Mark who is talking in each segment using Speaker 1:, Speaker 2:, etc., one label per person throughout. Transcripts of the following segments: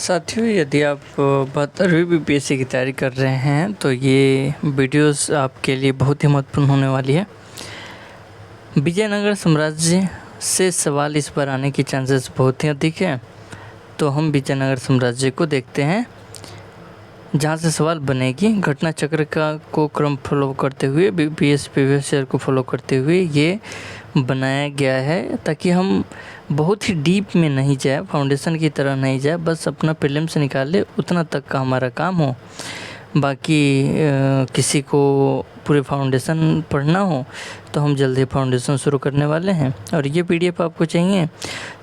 Speaker 1: साथियों, यदि आप 72वीं बीपीएससी की तैयारी कर रहे हैं तो ये वीडियोस आपके लिए बहुत ही महत्वपूर्ण होने वाली है। विजयनगर साम्राज्य से सवाल इस बार आने की चांसेस बहुत ही अधिक है, तो हम विजयनगर साम्राज्य को देखते हैं जहाँ से सवाल बनेगी। घटना चक्र को क्रम फॉलो करते हुए बीपीएससी प्रीवियस ईयर को फॉलो करते हुए ये बनाया गया है, ताकि हम बहुत ही डीप में नहीं जाए, फाउंडेशन की तरह नहीं जाए, बस अपना प्रीलिम से निकाले उतना तक का हमारा काम हो। बाकी किसी को पूरे फाउंडेशन पढ़ना हो तो हम जल्दी फाउंडेशन शुरू करने वाले हैं। और ये पीडीएफ आपको चाहिए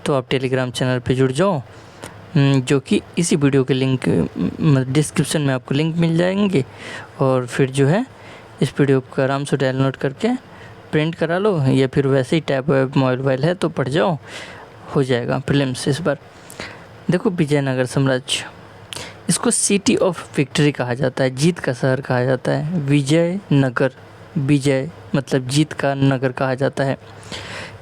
Speaker 1: तो आप टेलीग्राम चैनल पे जुड़ जाओ, जो कि इसी वीडियो के लिंक डिस्क्रिप्शन में आपको लिंक मिल जाएंगे। और फिर जो है इस वीडियो को आराम से डाउनलोड करके प्रिंट करा लो, या फिर वैसे ही टैब वेब मोबाइल है तो पढ़ जाओ, हो जाएगा प्रीलिम्स इस बार। देखो, विजयनगर साम्राज्य, इसको सिटी ऑफ विक्ट्री कहा जाता है, जीत का शहर कहा जाता है। विजयनगर, विजय मतलब जीत का नगर कहा जाता है।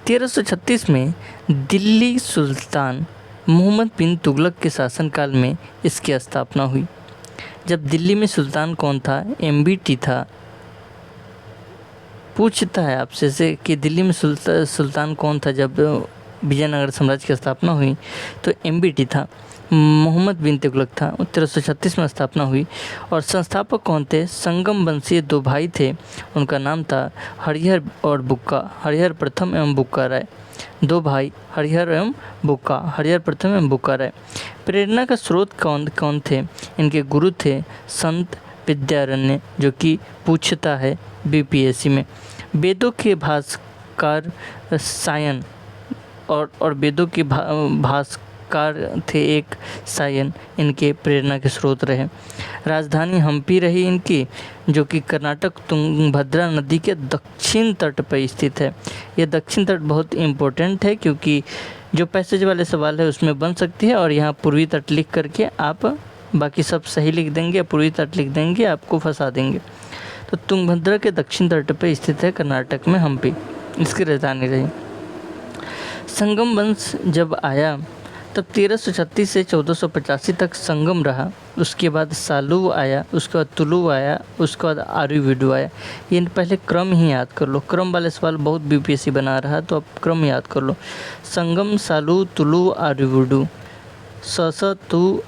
Speaker 1: 1336 में दिल्ली सुल्तान मोहम्मद बिन तुगलक के शासनकाल में इसकी स्थापना हुई। जब दिल्ली में सुल्तान कौन था? एमबीटी था। पूछता है आपसे से कि दिल्ली में सुल्तान कौन था जब विजयनगर साम्राज्य की स्थापना हुई, तो एमबीटी था, मोहम्मद बिन तुगलक था। 1336 में स्थापना हुई। और संस्थापक कौन थे? संगम वंशीय दो भाई थे, उनका नाम था हरिहर और बुक्का, हरिहर प्रथम एवं बुक्का राय। दो भाई हरिहर एवं बुक्का, हरिहर प्रथम एवं बुक्का राय। प्रेरणा का स्रोत कौन थे? इनके गुरु थे संत विद्यारण्य, जो कि पूछता है बीपीएससी में। वेदों के भास्कर सायन और वेदों के भास्कर थे एक सायन, इनके प्रेरणा के स्रोत रहे। राजधानी हम्पी रही इनकी, जो कि कर्नाटक तुंगभद्रा नदी के दक्षिण तट पर स्थित है। यह दक्षिण तट बहुत इम्पोर्टेंट है, क्योंकि जो पैसेज वाले सवाल है उसमें बन सकती है। और यहाँ पूर्वी तट लिख करके आप बाकी सब सही लिख देंगे, पूर्वी तट लिख देंगे, आपको फंसा देंगे। तो तुंगभद्रा के दक्षिण तट पर स्थित है कर्नाटक में हम्पी, इसकी राजधानी रही। संगम वंश जब आया तब 1336 से 1485 तक संगम रहा। उसके बाद सालू आया, उसके बाद तुलु आया, उसके बाद आर्यवीडु आया। ये पहले क्रम ही याद कर लो, क्रम वाले सवाल बहुत बीपीएससी बना रहा, तो आप क्रम याद कर लो। संगम, सालू, तुलु, आर्यवीडु। तु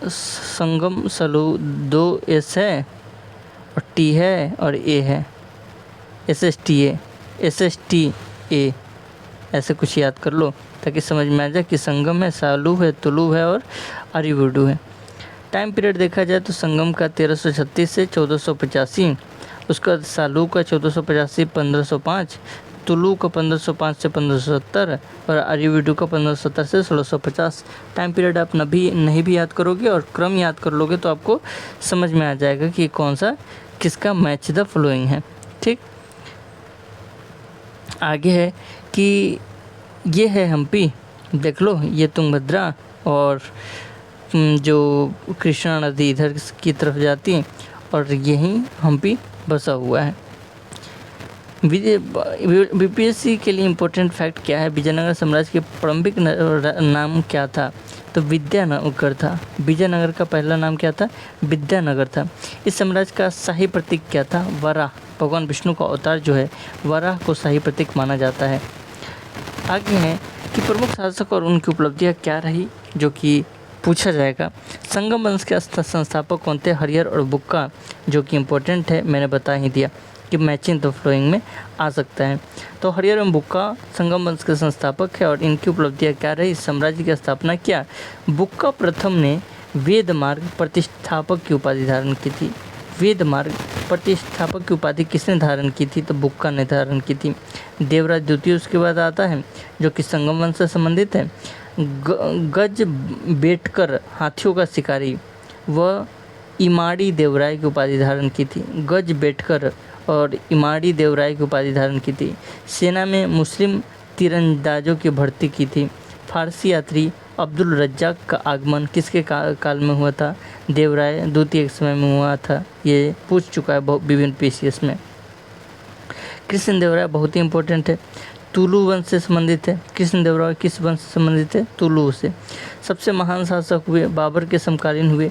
Speaker 1: संगम सालू 2 एस है और टी है और ए है, SSTA ऐसे कुछ याद कर लो ताकि समझ में आ जाए कि संगम है, सालू है, तुलु है और आर्यवीडु है। टाइम पीरियड देखा जाए तो संगम का 1336 से 1485, उसके बाद सालू का 1485 से 1505, तुलु का 1505 से 1570 और आर्यवीडु का 1570 से 1650। टाइम पीरियड आप नहीं भी याद करोगे और क्रम याद कर लोगे तो आपको समझ में आ जाएगा कि कौन सा किसका मैच द फॉलोइंग है। ठीक, आगे है कि ये है हम्पी, देख लो, ये तुंगभद्रा और जो कृष्णा नदी इधर की तरफ जाती है, और यहीं हम्पी बसा हुआ है। बीपीएससी के लिए इम्पोर्टेंट फैक्ट क्या है? विजयनगर साम्राज्य के प्रारंभिक नाम क्या था? तो विद्यानगर था। विजयनगर का पहला नाम क्या था? विद्यानगर था। इस साम्राज्य का शाही प्रतीक क्या था? वराह, भगवान विष्णु का अवतार जो है वराह को शाही प्रतीक माना जाता है। आगे है कि प्रमुख शासक और उनकी उपलब्धियां क्या रही, जो कि पूछा जाएगा। संगम वंश के संस्थापक कौन थे? हरिहर और बुक्का, जो कि इम्पोर्टेंट है, मैंने बता ही दिया कि मैचिंग द फ्लोइंग में आ सकता है। तो हरिहर एवं बुक्का संगम वंश के संस्थापक है। और इनकी उपलब्धियां क्या रही? साम्राज्य की स्थापना किया। बुक्का प्रथम ने वेद मार्ग प्रतिष्ठापक की उपाधि धारण की थी। वेद मार्ग प्रतिष्ठापक की उपाधि किसने धारण की थी? तो बुक्का ने धारण की थी। देवराज द्वितीय उसके बाद आता है, जो कि संगम वंश से संबंधित है। गज बेटकर हाथियों का शिकारी, वह इमाड़ी देवराय की उपाधि धारण की थी। गज बेटकर और इमाड़ी देवराय की उपाधि धारण की थी। सेना में मुस्लिम तीरंदाजों की भर्ती की थी। फारसी यात्री अब्दुल रज्जाक का आगमन किसके काल में हुआ था? देवराय द्वितीय के समय में हुआ था। ये पूछ चुका है विभिन्न पीसीएस में। कृष्ण देवराय बहुत ही इम्पोर्टेंट है। तुलु वंश से संबंधित है। कृष्णदेवराय किस वंश से संबंधित है? तुलु से। सबसे महान शासक हुए, बाबर के समकालीन हुए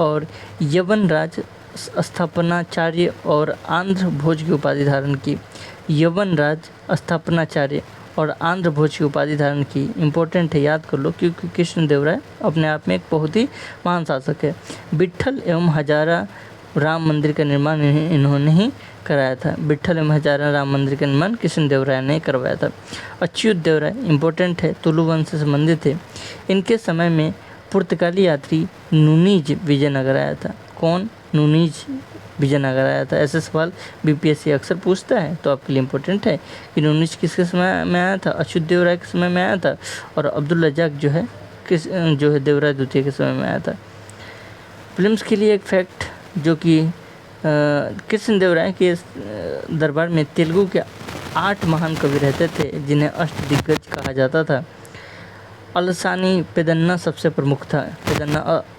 Speaker 1: और यवन राज स्थापनाचार्य और आंध्र भोज की उपाधि धारण की। यवन राज स्थापनाचार्य और आंध्र भोज की उपाधि धारण की। इम्पोर्टेंट है, याद कर लो, क्योंकि कृष्णदेवराय अपने आप में एक बहुत ही महान शासक है। विट्ठल एवं हजारा राम मंदिर का निर्माण इन्होंने ही कराया था। विट्ठल एवं हजारा राम मंदिर का निर्माण कृष्णदेवराय ने करवाया था। अच्युत देवराय इम्पोर्टेंट है, तुलु वंश से संबंधित है। इनके समय में पुर्तगाली यात्री नूनीज विजयनगर आया था। कौन? नूनीज विजयनगर आया था। ऐसे सवाल बीपीएससी अक्सर पूछता है, तो आपके लिए इम्पोर्टेंट है कि नूनीज किसके समय में आया था? अच्युत देवराय के समय में आया था। और अब्दुल रज्जाक जो है देवराय द्वितीय के समय में आया था। फिल्म्स के लिए एक फैक्ट, जो कि कृष्णदेवराय के दरबार में तेलुगु के 8 महान कवि रहते थे, जिन्हें अष्टदिग्गज कहा जाता था। अलसानी पेदन्ना सबसे प्रमुख था।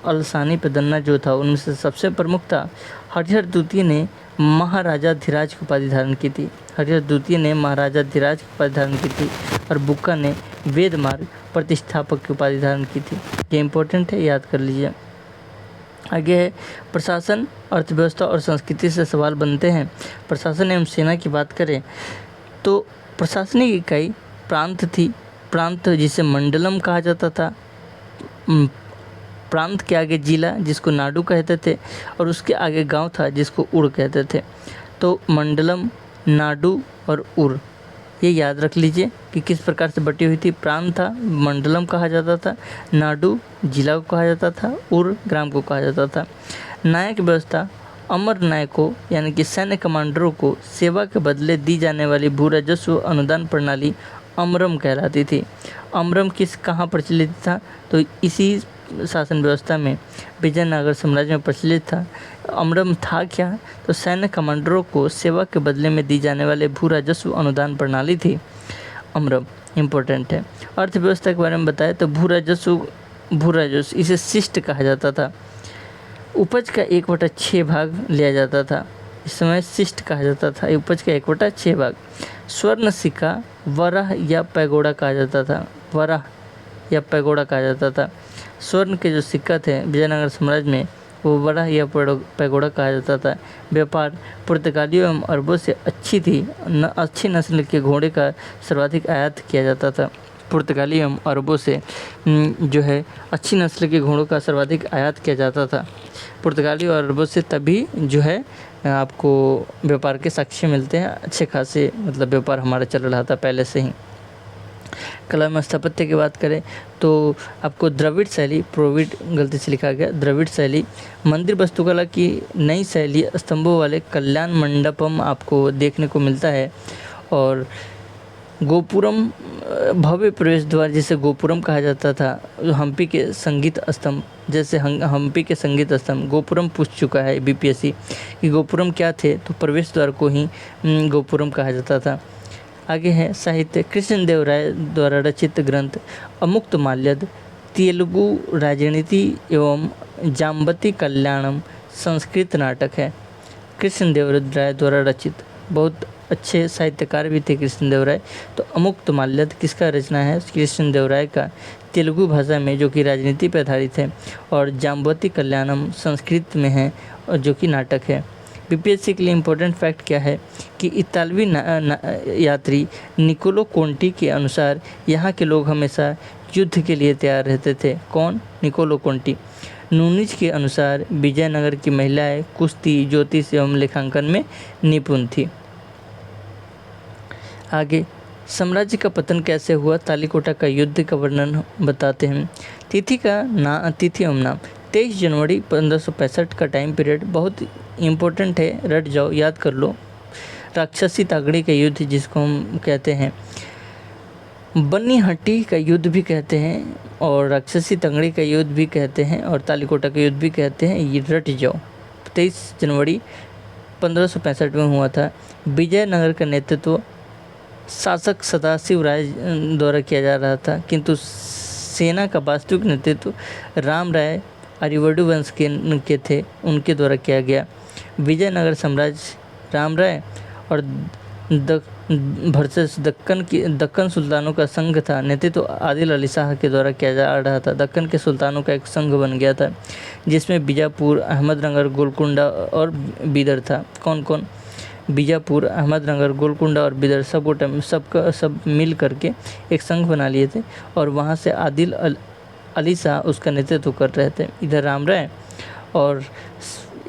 Speaker 1: अलसानी पेदन्ना जो था उनमें से सबसे प्रमुख था। हरिहर द्वितीय ने महाराजा धीराज की उपाधि धारण की थी। हरिहर द्वितीय ने महाराजा धीराज की उपाधि धारण की थी और बुक्का ने वेद मार्ग प्रतिष्ठापक की उपाधि धारण की थी। ये इम्पोर्टेंट है, याद कर लीजिए। आगे है प्रशासन, अर्थव्यवस्था और संस्कृति से सवाल बनते हैं। प्रशासन एवं सेना की बात करें तो प्रशासनिक इकाई प्रांत थी। प्रांत जिसे मंडलम कहा जाता था। प्रांत के आगे जिला, जिसको नाडु कहते थे, और उसके आगे गांव था जिसको उड़ कहते थे। तो मंडलम, नाडु और उर, ये याद रख लीजिए कि किस प्रकार से बटी हुई थी। प्रांत था, मंडलम कहा जाता था, नाडु जिला को कहा जाता था, उर ग्राम को कहा जाता था। नायक व्यवस्था, अमर नायकों यानी कि सैन्य कमांडरों को सेवा के बदले दी जाने वाली भू राजस्व अनुदान प्रणाली अमरम कहलाती थी। अमरम कहाँ प्रचलित था? तो इसी शासन व्यवस्था में विजयनगर साम्राज्य में प्रचलित था। अमरम था क्या? तो सैन्य कमांडरों को सेवा के बदले में दी जाने वाले भू राजस्व अनुदान प्रणाली थी अमरम। इम्पोर्टेंट है। अर्थव्यवस्था के बारे में बताएं तो भू राजस्व इसे शिष्ट कहा जाता था। उपज का 1/6 भाग लिया जाता था, इस समय शिष्ट कहा जाता था। उपज का 1/6 भाग। स्वर्ण सिक्का वराह या पैगोडा कहा जाता था। वराह या पैगोडा कहा जाता था। स्वर्ण के जो सिक्का थे विजयनगर साम्राज्य में, वो वराह या पैगोडा कहा जाता था। व्यापार, पुर्तगालियों एवं अरबों से अच्छी नस्ल के घोड़े का सर्वाधिक आयात किया जाता था। पुर्तगाली एवं अरबों से जो है अच्छी नस्ल के घोड़ों का सर्वाधिक आयात किया जाता था। पुर्तगाली और अरबों से तभी जो है आपको व्यापार के साक्ष्य मिलते हैं। अच्छे खासे मतलब व्यापार हमारा चल रहा था पहले से ही। कला में स्थापत्य की बात करें तो आपको द्रविड़ शैली, गलती से लिखा गया, द्रविड़ शैली, मंदिर वास्तुकला की नई शैली, स्तंभों वाले कल्याण मंडपम आपको देखने को मिलता है। और गोपुरम, भव्य प्रवेश द्वार जिसे गोपुरम कहा जाता था। हम्पी के संगीत स्तंभ, जैसे हम्पी के संगीत स्तंभ, गोपुरम पूछ चुका है बीपीएससी कि गोपुरम क्या थे, तो प्रवेश द्वार को ही गोपुरम कहा जाता था। आगे है साहित्य। कृष्णदेवराय द्वारा रचित ग्रंथ अमुक्तमाल्यद, तेलुगु राजनीति एवं जाम्बती कल्याणम संस्कृत नाटक है। कृष्णदेवराय द्वारा रचित, बहुत अच्छे साहित्यकार भी थे कृष्णदेवराय। तो अमुक्तमाल्यद किसका रचना है? कृष्णदेवराय का, तेलुगु भाषा में, जो कि राजनीति पर आधारित है। और जाम्बवती कल्याणम संस्कृत में है, और जो कि नाटक है। बीपीएससी के लिए इम्पोर्टेंट फैक्ट क्या है कि इतालवी यात्री निकोलो कोंटी के अनुसार यहाँ के लोग हमेशा युद्ध के लिए तैयार रहते थे। कौन? Niccolo Conti. नूनीज के अनुसार विजयनगर की महिलाएं कुश्ती, ज्योतिष एवं लेखांकन में निपुण थी। आगे, साम्राज्य का पतन कैसे हुआ? तालीकोटा का युद्ध का वर्णन बताते हैं। तिथि एवं नाम। 23 जनवरी 1565 का टाइम पीरियड बहुत इम्पोर्टेंट है, रट जाओ, याद कर लो। राक्षसी तागड़ी का युद्ध जिसको हम कहते हैं, बन्नीहट्टी का युद्ध भी कहते हैं, और राक्षसी तंगड़ी का युद्ध भी कहते हैं, और तालीकोटा का युद्ध भी कहते हैं। ये रट जाओ। 23 जनवरी 1565 में हुआ था। विजयनगर का नेतृत्व शासक सदाशिव राय द्वारा किया जा रहा था, किंतु सेना का वास्तविक नेतृत्व राम राय आर्यवडु वंश के थे, उनके द्वारा किया गया। विजयनगर साम्राज्य राम राय और वर्सेस दक्कन सुल्तानों का संघ था। नेतृत्व तो आदिल अली शाह के द्वारा किया जा रहा था। दक्कन के सुल्तानों का एक संघ बन गया था जिसमें बीजापुर, अहमदनगर, गोलकुंडा और बीदर था। कौन कौन? बीजापुर, अहमदनगर, गोलकुंडा और बीदर सब मिल करके एक संघ बना लिए थे और वहाँ से आदिल अली शाह उसका नेतृत्व कर रहे थे। इधर राम राय और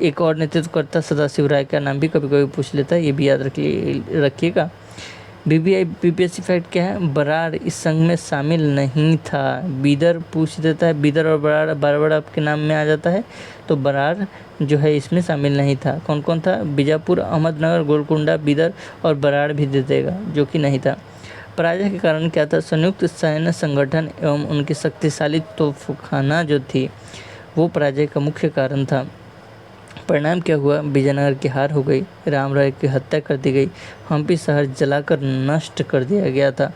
Speaker 1: एक और नेतृत्व करता सदाशिव राय का नाम भी कभी कभी पूछ लेता है, ये भी याद रखिएगा। बीपीएससी फैक्ट क्या है? बराड़ इस संघ में शामिल नहीं था। बीदर पूछ देता है, बीदर और बराड़ बार बार आपके नाम में आ जाता है, तो बराड़ जो है इसमें शामिल नहीं था। कौन कौन था? बीजापुर, अहमदनगर, गोलकुंडा, बीदर और बराड़ भी दे देगा, जो कि नहीं था। पराजय के कारण क्या था? संयुक्त सैन्य संगठन एवं उनकी शक्तिशाली तोपखाना जो थी वो पराजय का मुख्य कारण था। परिणाम क्या हुआ? विजयनगर की हार हो गई, राम राय की हत्या कर दी गई, हम्पी शहर जलाकर नष्ट कर दिया गया था।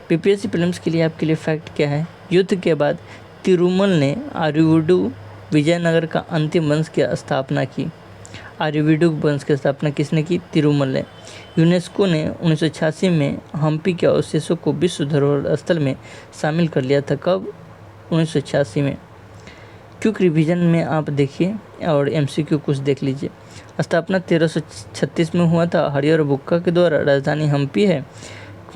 Speaker 1: पीपीएससी प्रीलिम्स के लिए आपके लिए फैक्ट क्या है? युद्ध के बाद तिरुमल ने आर्यवीडु विजयनगर का अंतिम वंश की स्थापना की। आर्यवीडु वंश की स्थापना किसने की? तिरुमल ने। यूनेस्को ने 1986 में हम्पी के अवशेषों को विश्व धरोहर स्थल में शामिल कर लिया था। कब? 1986 में। क्विक रिवीजन में आप देखिए और एमसीक्यू कुछ देख लीजिए। स्थापना 1336 में हुआ था। हरिहर बुक्का के द्वारा। राजधानी हम्पी है।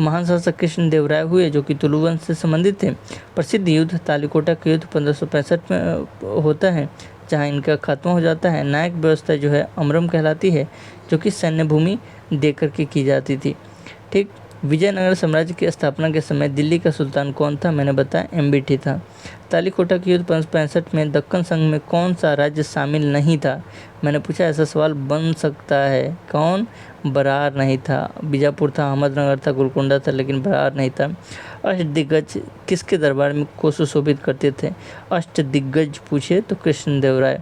Speaker 1: महान शासक कृष्ण देव राय हुए जो कि तुलु वंश से संबंधित थे। प्रसिद्ध युद्ध तालिकोटा का युद्ध 1565 में होता है जहां इनका खात्मा हो जाता है। नायक व्यवस्था जो है अमरम कहलाती है जो कि सैन्य भूमि दे करके की जाती थी। ठीक। विजयनगर साम्राज्य की स्थापना के समय दिल्ली का सुल्तान कौन था? मैंने बताया एमबीटी था। तालिकोटा के युद्ध 1565 में दक्कन संघ में कौन सा राज्य शामिल नहीं था? मैंने पूछा, ऐसा सवाल बन सकता है। कौन? बरार नहीं था। बीजापुर था, अहमदनगर था, गोलकुंडा था, लेकिन बरार नहीं था। अष्टदिग्गज किसके दरबार में को सुशोभित करते थे? अष्टदिग्गज पूछे तो कृष्णदेव राय।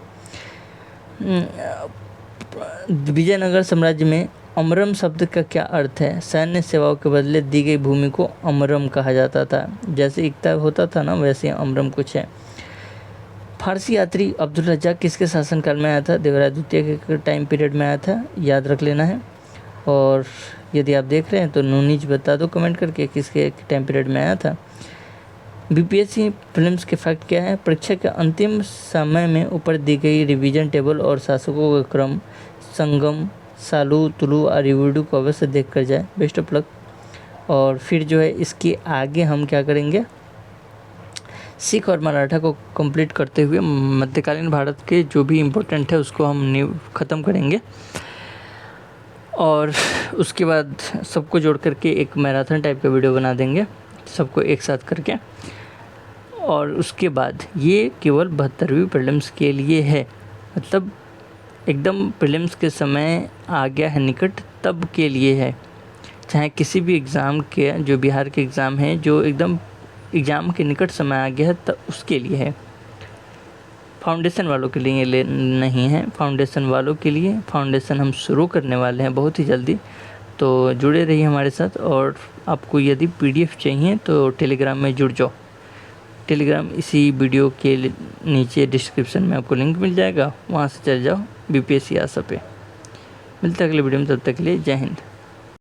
Speaker 1: विजयनगर साम्राज्य में अमरम शब्द का क्या अर्थ है? सैन्य सेवाओं के बदले दी गई भूमि को अमरम कहा जाता था। जैसे इक्ता होता था ना, वैसे अमरम कुछ है। फारसी यात्री अब्दुल रज्जाक किसके शासनकाल में आया था? देवराय द्वितीय के टाइम पीरियड में आया था, याद रख लेना है। और यदि आप देख रहे हैं तो नूनीज बता दो कमेंट करके किसके टाइम पीरियड में आया था। बीपीएससी प्रीलिम्स के फैक्ट क्या है? परीक्षा के अंतिम समय में ऊपर दी गई रिवीजन टेबल और शासकों का क्रम संगम, सालू, तुलु, आर्यवीडु को अवश्य देख कर जाए। Best of luck. और फिर जो है इसके आगे हम क्या करेंगे? सिख और मराठा को कंप्लीट करते हुए मध्यकालीन भारत के जो भी इम्पोर्टेंट है उसको हम ख़त्म करेंगे और उसके बाद सबको जोड़ करके एक मैराथन टाइप का वीडियो बना देंगे सबको एक साथ करके। और उसके बाद ये केवल 72वीं प्रीलिम्स के लिए है, मतलब एकदम प्रीलिम्स के समय आ गया है निकट, तब के लिए है। चाहे किसी भी एग्ज़ाम के, जो बिहार के एग्ज़ाम है जो एकदम एग्ज़ाम के निकट समय आ गया है, तब उसके लिए है। फाउंडेशन वालों के लिए नहीं है। फाउंडेशन वालों के लिए फाउंडेशन हम शुरू करने वाले हैं बहुत ही जल्दी, तो जुड़े रहिए हमारे साथ। और आपको यदि पीडीएफ चाहिए तो टेलीग्राम में जुड़ जाओ। टेलीग्राम इसी वीडियो के नीचे डिस्क्रिप्शन में आपको लिंक मिल जाएगा, वहाँ से चल जाओ बीपीएससी आशा पे। मिलते हैं अगले वीडियो में, तब तक के लिए जय हिंद।